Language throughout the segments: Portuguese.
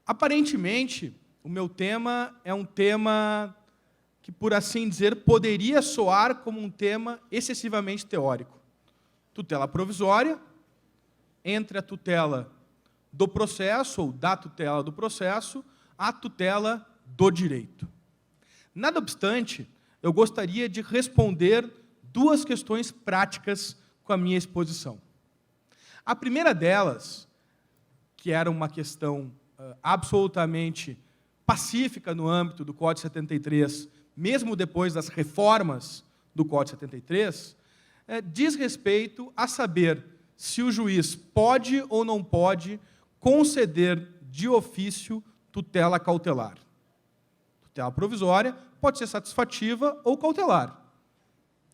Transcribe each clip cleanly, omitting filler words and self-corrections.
Aparentemente, o meu tema é um tema que, por assim dizer, poderia soar como um tema excessivamente teórico. Tutela provisória, entre a tutela do processo, ou da tutela do processo, a tutela do direito. Nada obstante, eu gostaria de responder duas questões práticas com a minha exposição. A primeira delas, que era uma questão absolutamente pacífica no âmbito do Código 73, mesmo depois das reformas do Código 73, diz respeito a saber se o juiz pode ou não pode conceder de ofício tutela cautelar. Tutela provisória pode ser satisfativa ou cautelar.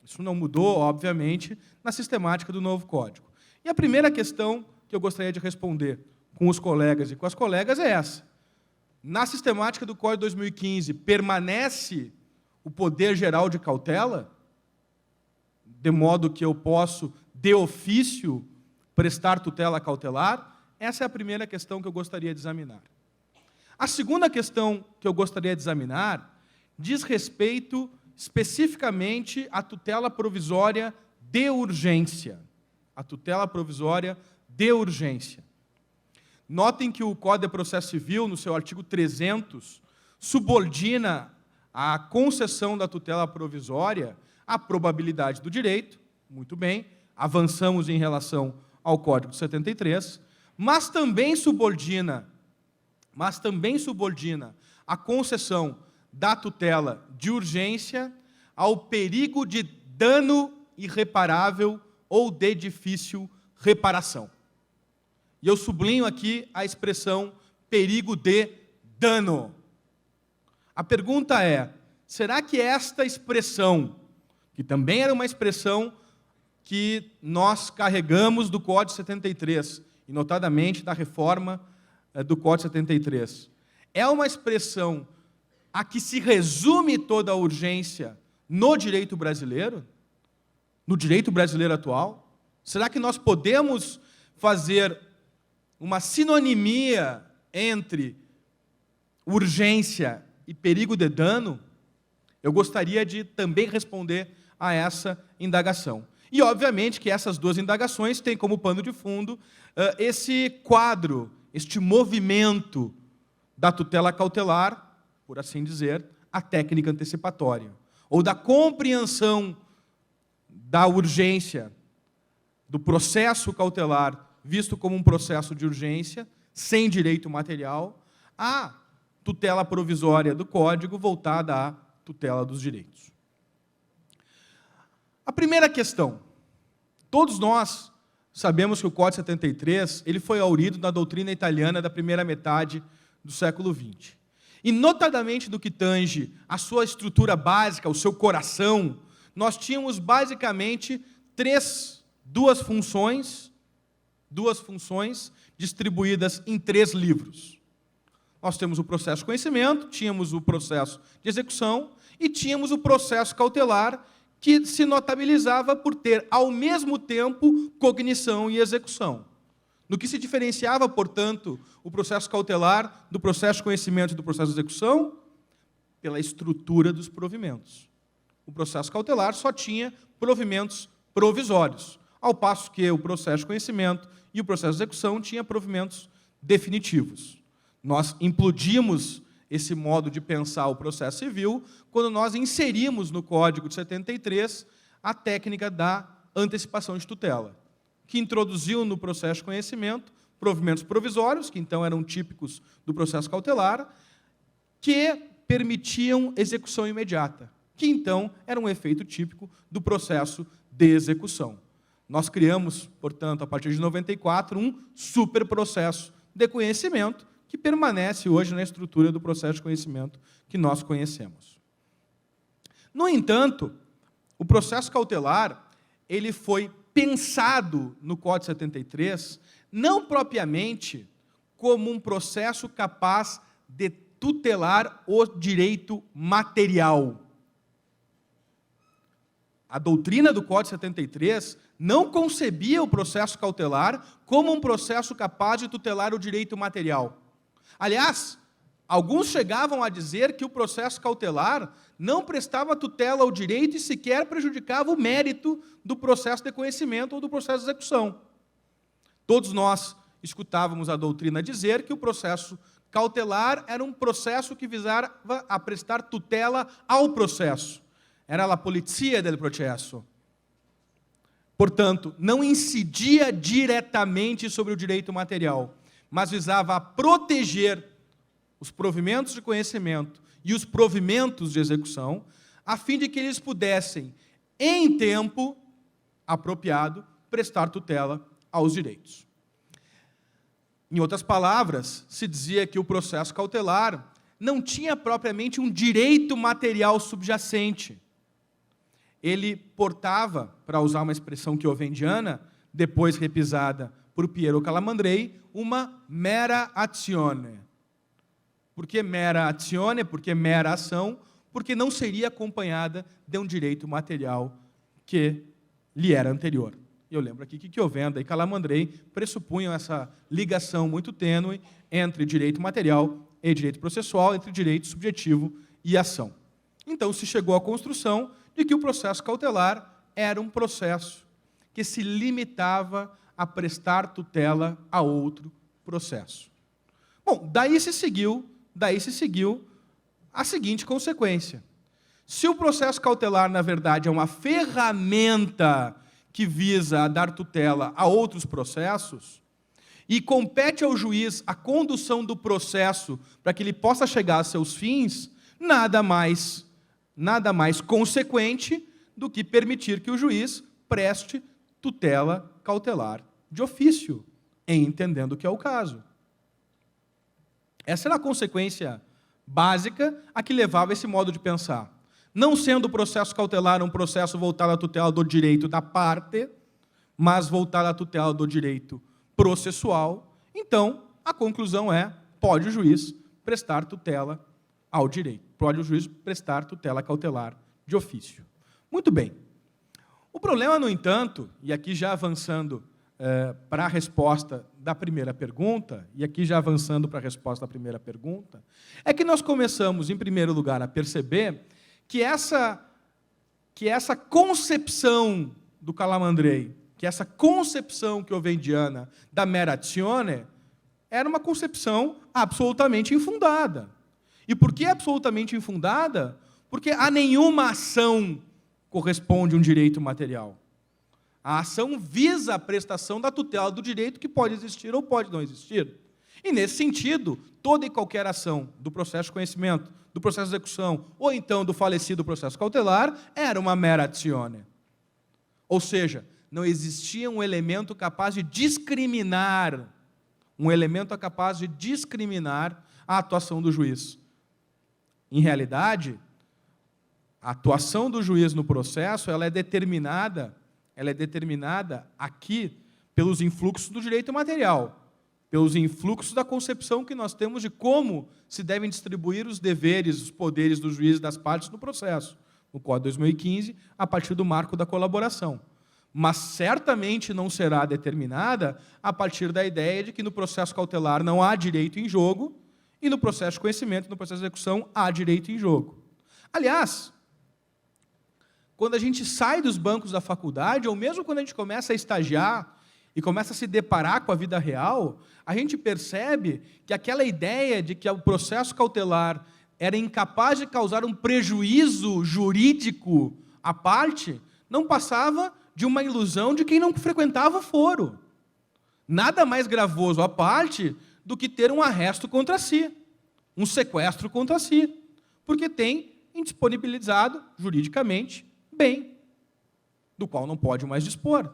Isso não mudou, obviamente, na sistemática do novo Código. E a primeira questão que eu gostaria de responder com os colegas e com as colegas é essa. Na sistemática do Código de 2015, permanece o poder geral de cautela, de modo que eu posso, de ofício, prestar tutela cautelar? Essa é a primeira questão que eu gostaria de examinar. A segunda questão que eu gostaria de examinar diz respeito especificamente à tutela provisória de urgência. A tutela provisória de urgência. Notem que o Código de Processo Civil, no seu artigo 300, subordina a concessão da tutela provisória à probabilidade do direito. Muito bem, avançamos em relação ao Código de 73, mas também subordina a concessão da tutela de urgência ao perigo de dano irreparável ou de difícil reparação. E eu sublinho aqui a expressão perigo de dano. A pergunta é, será que esta expressão, que também era uma expressão que nós carregamos do Código 73, e notadamente da reforma do Código 73, é uma expressão a que se resume toda a urgência no direito brasileiro? No direito brasileiro atual? Será que nós podemos fazer uma sinonimia entre urgência e perigo de dano? Eu gostaria de também responder a essa indagação. E, obviamente, que essas duas indagações têm como pano de fundo esse quadro, este movimento da tutela cautelar, por assim dizer, a técnica antecipatória, ou da compreensão da urgência do processo cautelar visto como um processo de urgência, sem direito material, a tutela provisória do Código voltada à tutela dos direitos. A primeira questão. Todos nós sabemos que o Código 73 ele foi haurido na doutrina italiana da primeira metade do século XX. E, notadamente, do que tange a sua estrutura básica, o seu coração, nós tínhamos, basicamente, duas funções distribuídas em 3 livros. Nós temos o processo de conhecimento, tínhamos o processo de execução e tínhamos o processo cautelar, que se notabilizava por ter, ao mesmo tempo, cognição e execução. No que se diferenciava, portanto, o processo cautelar do processo de conhecimento e do processo de execução? Pela estrutura dos provimentos. O processo cautelar só tinha provimentos provisórios, ao passo que o processo de conhecimento e o processo de execução tinha provimentos definitivos. Nós implodimos esse modo de pensar o processo civil quando nós inserimos no Código de 73 a técnica da antecipação de tutela, que introduziu no processo de conhecimento provimentos provisórios, que então eram típicos do processo cautelar, que permitiam execução imediata, que então era um efeito típico do processo de execução. Nós criamos, portanto, a partir de 94, um superprocesso de conhecimento que permanece hoje na estrutura do processo de conhecimento que nós conhecemos. No entanto, o processo cautelar ele foi pensado no Código 73 não propriamente como um processo capaz de tutelar o direito material. A doutrina do Código 73 não concebia o processo cautelar como um processo capaz de tutelar o direito material. Aliás, alguns chegavam a dizer que o processo cautelar não prestava tutela ao direito e sequer prejudicava o mérito do processo de conhecimento ou do processo de execução. Todos nós escutávamos a doutrina dizer que o processo cautelar era um processo que visava a prestar tutela ao processo. Era a polizia del processo. Portanto, não incidia diretamente sobre o direito material, mas visava a proteger os provimentos de conhecimento e os provimentos de execução, a fim de que eles pudessem, em tempo apropriado, prestar tutela aos direitos. Em outras palavras, se dizia que o processo cautelar não tinha propriamente um direito material subjacente. Ele portava, para usar uma expressão quiovendiana, depois repisada por Piero Calamandrei, uma mera azione. Por que mera azione? Por que mera ação? Porque não seria acompanhada de um direito material que lhe era anterior. E eu lembro aqui que Chiovenda e Calamandrei pressupunham essa ligação muito tênue entre direito material e direito processual, entre direito subjetivo e ação. Então se chegou à construção de que o processo cautelar era um processo que se limitava a prestar tutela a outro processo. Bom, daí se seguiu a seguinte consequência. Se o processo cautelar, na verdade, é uma ferramenta que visa a dar tutela a outros processos, e compete ao juiz a condução do processo para que ele possa chegar a seus fins, nada mais consequente do que permitir que o juiz preste tutela cautelar de ofício, em entendendo que é o caso. Essa era a consequência básica a que levava esse modo de pensar. Não sendo o processo cautelar um processo voltado à tutela do direito da parte, mas voltado à tutela do direito processual, então a conclusão é: pode o juiz prestar tutela ao direito, pode o juiz prestar tutela cautelar de ofício. Muito bem. O problema, no entanto, e aqui já avançando para a resposta da primeira pergunta, é que nós começamos, em primeiro lugar, a perceber que essa concepção do Calamandrei, que essa concepção quiovendiana da mera azione, era uma concepção absolutamente infundada. E por que absolutamente infundada? Porque a nenhuma ação corresponde um direito material. A ação visa a prestação da tutela do direito que pode existir ou pode não existir. E, nesse sentido, toda e qualquer ação do processo de conhecimento, do processo de execução, ou então do falecido processo cautelar, era uma mera azione. Ou seja, não existia um elemento capaz de discriminar, a atuação do juiz. Em realidade, a atuação do juiz no processo ela é determinada aqui pelos influxos do direito material, pelos influxos da concepção que nós temos de como se devem distribuir os deveres, os poderes dos juízes e das partes no processo, no Código de 2015, a partir do marco da colaboração. Mas certamente não será determinada a partir da ideia de que no processo cautelar não há direito em jogo e no processo de conhecimento, no processo de execução, há direito em jogo. Aliás, quando a gente sai dos bancos da faculdade, ou mesmo quando a gente começa a estagiar e começa a se deparar com a vida real, a gente percebe que aquela ideia de que o processo cautelar era incapaz de causar um prejuízo jurídico à parte, não passava de uma ilusão de quem não frequentava o foro. Nada mais gravoso à parte do que ter um arresto contra si, um sequestro contra si, porque tem indisponibilizado juridicamente bem, do qual não pode mais dispor.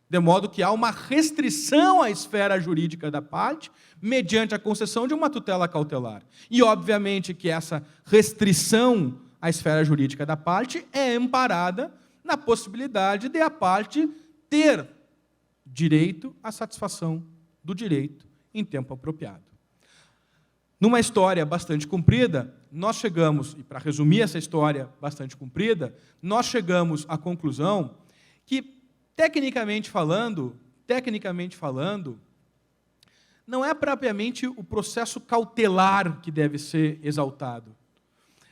De modo que há uma restrição à esfera jurídica da parte, mediante a concessão de uma tutela cautelar. E, obviamente, que essa restrição à esfera jurídica da parte é amparada na possibilidade de a parte ter direito à satisfação do direito em tempo apropriado. Numa história bastante comprida, nós chegamos, e para resumir essa história bastante comprida, nós chegamos à conclusão que, tecnicamente falando, não é propriamente o processo cautelar que deve ser exaltado,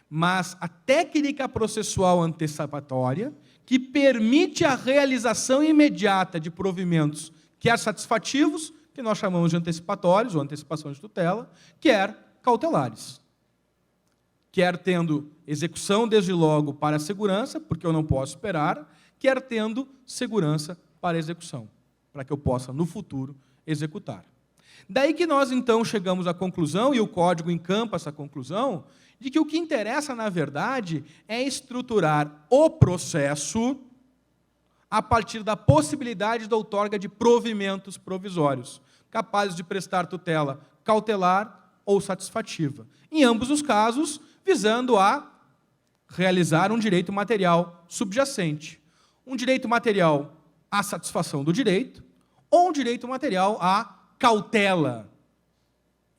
mas a técnica processual antecipatória que permite a realização imediata de provimentos, quer satisfativos, que nós chamamos de antecipatórios, ou antecipação de tutela, quer cautelares. Quer tendo execução desde logo para a segurança, porque eu não posso esperar, quer tendo segurança para a execução, para que eu possa, no futuro, executar. Daí que nós, então, chegamos à conclusão, e o Código encampa essa conclusão, de que o que interessa, na verdade, é estruturar o processo a partir da possibilidade da outorga de provimentos provisórios, capazes de prestar tutela cautelar ou satisfativa. Em ambos os casos, visando a realizar um direito material subjacente. Um direito material à satisfação do direito, ou um direito material à cautela.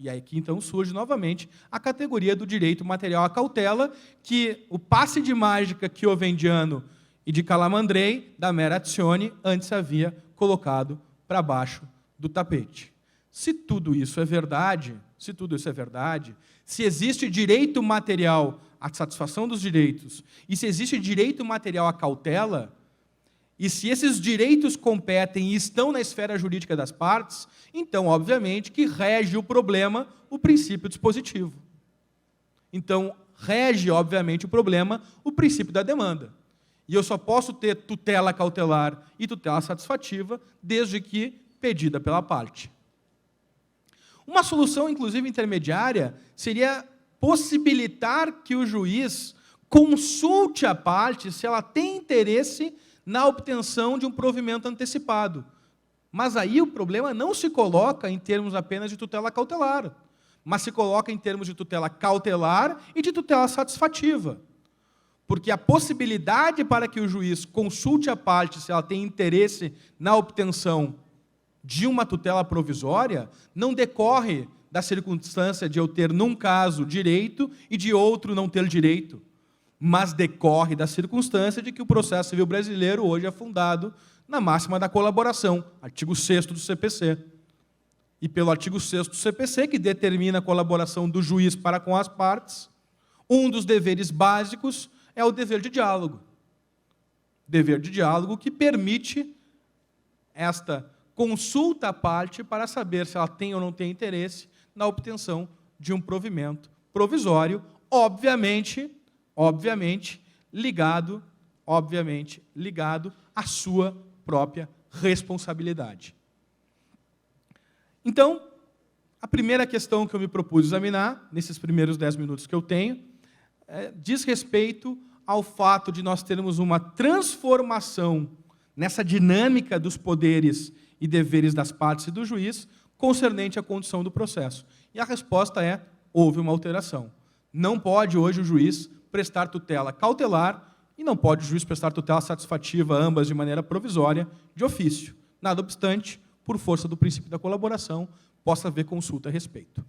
E aí que então surge novamente a categoria do direito material à cautela, que o passe de mágica Chiovendiano e de Calamandrei, da Merezioni, antes havia colocado para baixo do tapete. Se tudo isso é verdade, se existe direito material à satisfação dos direitos, e se existe direito material à cautela, e se esses direitos competem e estão na esfera jurídica das partes, então, obviamente, que rege o problema o princípio dispositivo. Então, rege, obviamente, o problema o princípio da demanda. E eu só posso ter tutela cautelar e tutela satisfativa desde que pedida pela parte. Uma solução, inclusive intermediária, seria possibilitar que o juiz consulte a parte se ela tem interesse na obtenção de um provimento antecipado. Mas aí o problema não se coloca em termos apenas de tutela cautelar, mas se coloca em termos de tutela cautelar e de tutela satisfativa. Porque a possibilidade para que o juiz consulte a parte se ela tem interesse na obtenção de uma tutela provisória não decorre da circunstância de eu ter, num caso, direito e de outro não ter direito, mas decorre da circunstância de que o processo civil brasileiro hoje é fundado na máxima da colaboração, artigo 6º do CPC. E pelo artigo 6º do CPC, que determina a colaboração do juiz para com as partes, um dos deveres básicos é o dever de diálogo. Dever de diálogo que permite esta consulta à parte para saber se ela tem ou não tem interesse na obtenção de um provimento provisório, obviamente ligado à sua própria responsabilidade. Então, a primeira questão que eu me propus examinar, nesses primeiros 10 minutos que eu tenho, diz respeito ao fato de nós termos uma transformação nessa dinâmica dos poderes e deveres das partes e do juiz, concernente à condução do processo. E a resposta é: houve uma alteração. Não pode hoje o juiz prestar tutela cautelar e não pode o juiz prestar tutela satisfativa, ambas de maneira provisória, de ofício. Nada obstante, por força do princípio da colaboração, possa haver consulta a respeito.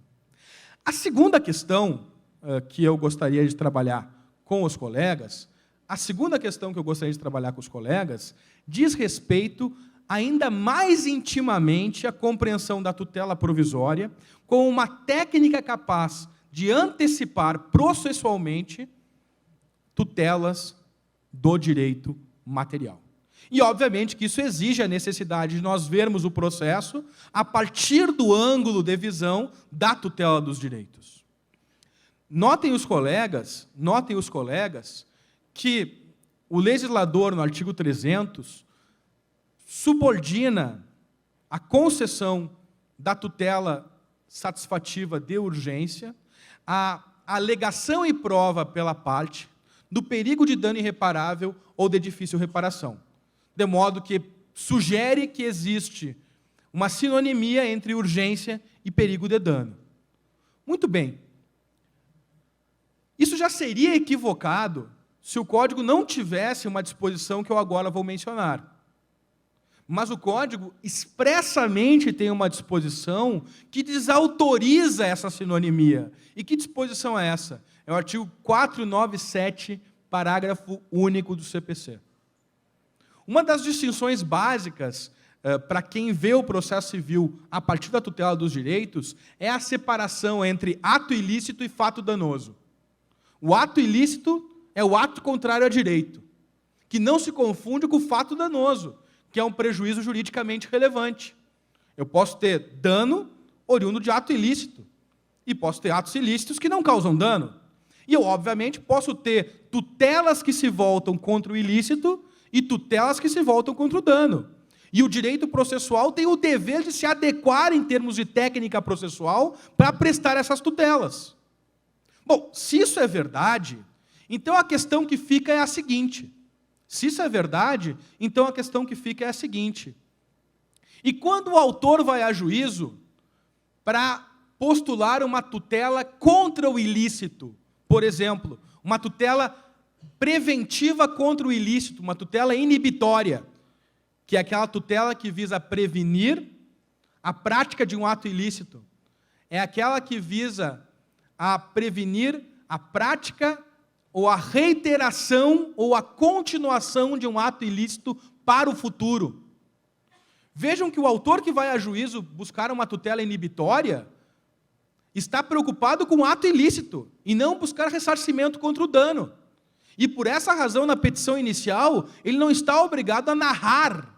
A segunda questão que eu gostaria de trabalhar com os colegas, diz respeito ainda mais intimamente à compreensão da tutela provisória como uma técnica capaz de antecipar processualmente tutelas do direito material. E, obviamente, que isso exige a necessidade de nós vermos o processo a partir do ângulo de visão da tutela dos direitos. Notem os colegas que o legislador, no artigo 300, subordina a concessão da tutela satisfativa de urgência à alegação e prova pela parte do perigo de dano irreparável ou de difícil reparação, de modo que sugere que existe uma sinonimia entre urgência e perigo de dano. Muito bem. Isso já seria equivocado se o Código não tivesse uma disposição que eu agora vou mencionar. Mas o Código expressamente tem uma disposição que desautoriza essa sinonimia. E que disposição é essa? É o artigo 497, parágrafo único do CPC. Uma das distinções básicas para quem vê o processo civil a partir da tutela dos direitos, é a separação entre ato ilícito e fato danoso. O ato ilícito é o ato contrário a direito, que não se confunde com o fato danoso, que é um prejuízo juridicamente relevante. Eu posso ter dano oriundo de ato ilícito, e posso ter atos ilícitos que não causam dano. E eu, obviamente, posso ter tutelas que se voltam contra o ilícito e tutelas que se voltam contra o dano. E o direito processual tem o dever de se adequar em termos de técnica processual para prestar essas tutelas. Bom, se isso é verdade, então a questão que fica é a seguinte. Se isso é verdade, então a questão que fica é a seguinte. E quando o autor vai a juízo para postular uma tutela contra o ilícito, por exemplo, uma tutela preventiva contra o ilícito, uma tutela inibitória, que é aquela tutela que visa prevenir a prática de um ato ilícito. É aquela que visa a prevenir a prática ou a reiteração ou a continuação de um ato ilícito para o futuro. Vejam que o autor que vai a juízo buscar uma tutela inibitória está preocupado com o ato ilícito e não buscar ressarcimento contra o dano. E por essa razão, na petição inicial, ele não está obrigado a narrar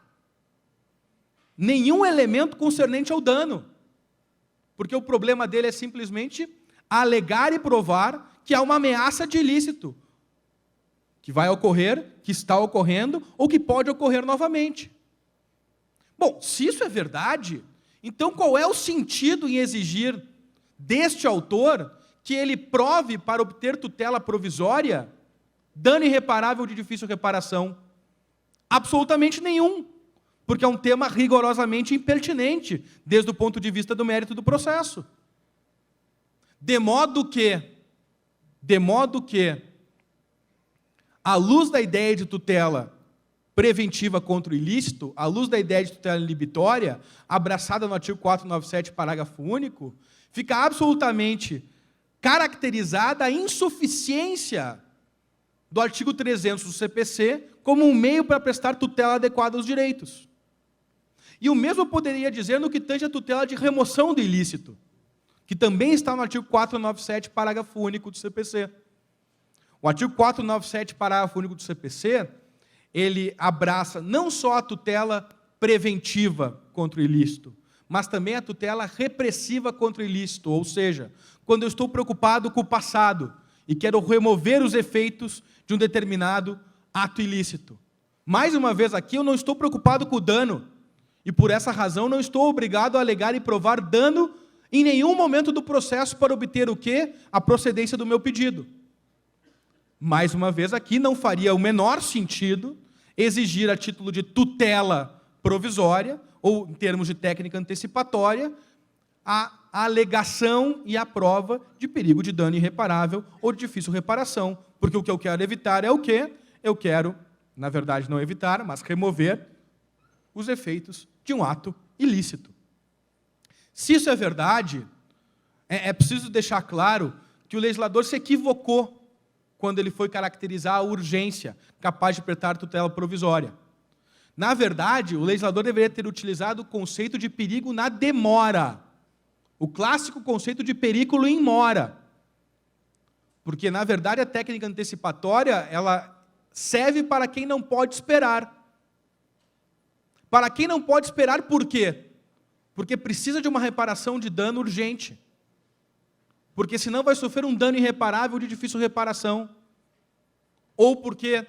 nenhum elemento concernente ao dano, porque o problema dele é simplesmente alegar e provar que há uma ameaça de ilícito, que vai ocorrer, que está ocorrendo, ou que pode ocorrer novamente. Bom, se isso é verdade, então qual é o sentido em exigir deste autor que ele prove para obter tutela provisória dano irreparável de difícil reparação? Absolutamente nenhum, porque é um tema rigorosamente impertinente desde o ponto de vista do mérito do processo. De modo que, à luz da ideia de tutela preventiva contra o ilícito, à luz da ideia de tutela inibitória, abraçada no artigo 497, parágrafo único, fica absolutamente caracterizada a insuficiência do artigo 300 do CPC como um meio para prestar tutela adequada aos direitos. E o mesmo poderia dizer no que tange a tutela de remoção do ilícito, que também está no artigo 497, parágrafo único do CPC. O artigo 497, parágrafo único do CPC, ele abraça não só a tutela preventiva contra o ilícito, mas também a tutela repressiva contra o ilícito, ou seja, quando eu estou preocupado com o passado e quero remover os efeitos de um determinado ato ilícito. Mais uma vez aqui, eu não estou preocupado com o dano, e por essa razão não estou obrigado a alegar e provar dano em nenhum momento do processo para obter o quê? A procedência do meu pedido. Mais uma vez aqui, não faria o menor sentido exigir a título de tutela provisória, ou em termos de técnica antecipatória, a alegação e a prova de perigo de dano irreparável ou de difícil reparação, porque o que eu quero evitar é o quê? Eu quero, na verdade, não evitar, mas remover os efeitos de um ato ilícito. Se isso é verdade, é preciso deixar claro que o legislador se equivocou quando ele foi caracterizar a urgência capaz de prestar tutela provisória. Na verdade, o legislador deveria ter utilizado o conceito de perigo na demora, o clássico conceito de perículo in mora, porque, na verdade, a técnica antecipatória ela serve para quem não pode esperar. Para quem não pode esperar, por quê? Porque precisa de uma reparação de dano urgente. Porque senão vai sofrer um dano irreparável de difícil reparação. Ou porque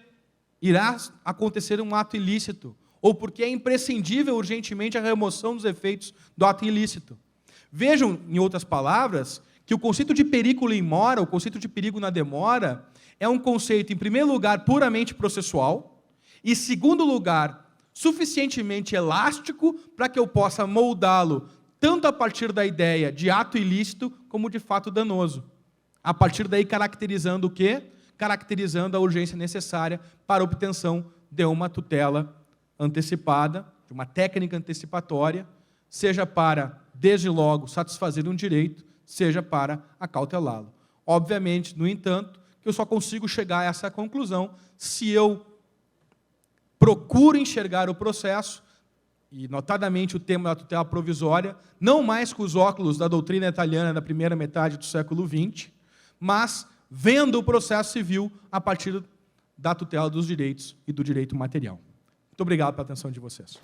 irá acontecer um ato ilícito. Ou porque é imprescindível urgentemente a remoção dos efeitos do ato ilícito. Vejam, em outras palavras, que o conceito de perículo in mora, o conceito de perigo na demora, é um conceito, em primeiro lugar, puramente processual, e, em segundo lugar, suficientemente elástico para que eu possa moldá-lo tanto a partir da ideia de ato ilícito como de fato danoso. A partir daí, caracterizando o quê? Caracterizando a urgência necessária para a obtenção de uma tutela antecipada, de uma técnica antecipatória, seja para, desde logo, satisfazer um direito, seja para acautelá-lo. Obviamente, no entanto, que eu só consigo chegar a essa conclusão se eu procuro enxergar o processo e notadamente o tema da tutela provisória, não mais com os óculos da doutrina italiana da primeira metade do século XX, mas vendo o processo civil a partir da tutela dos direitos e do direito material. Muito obrigado pela atenção de vocês.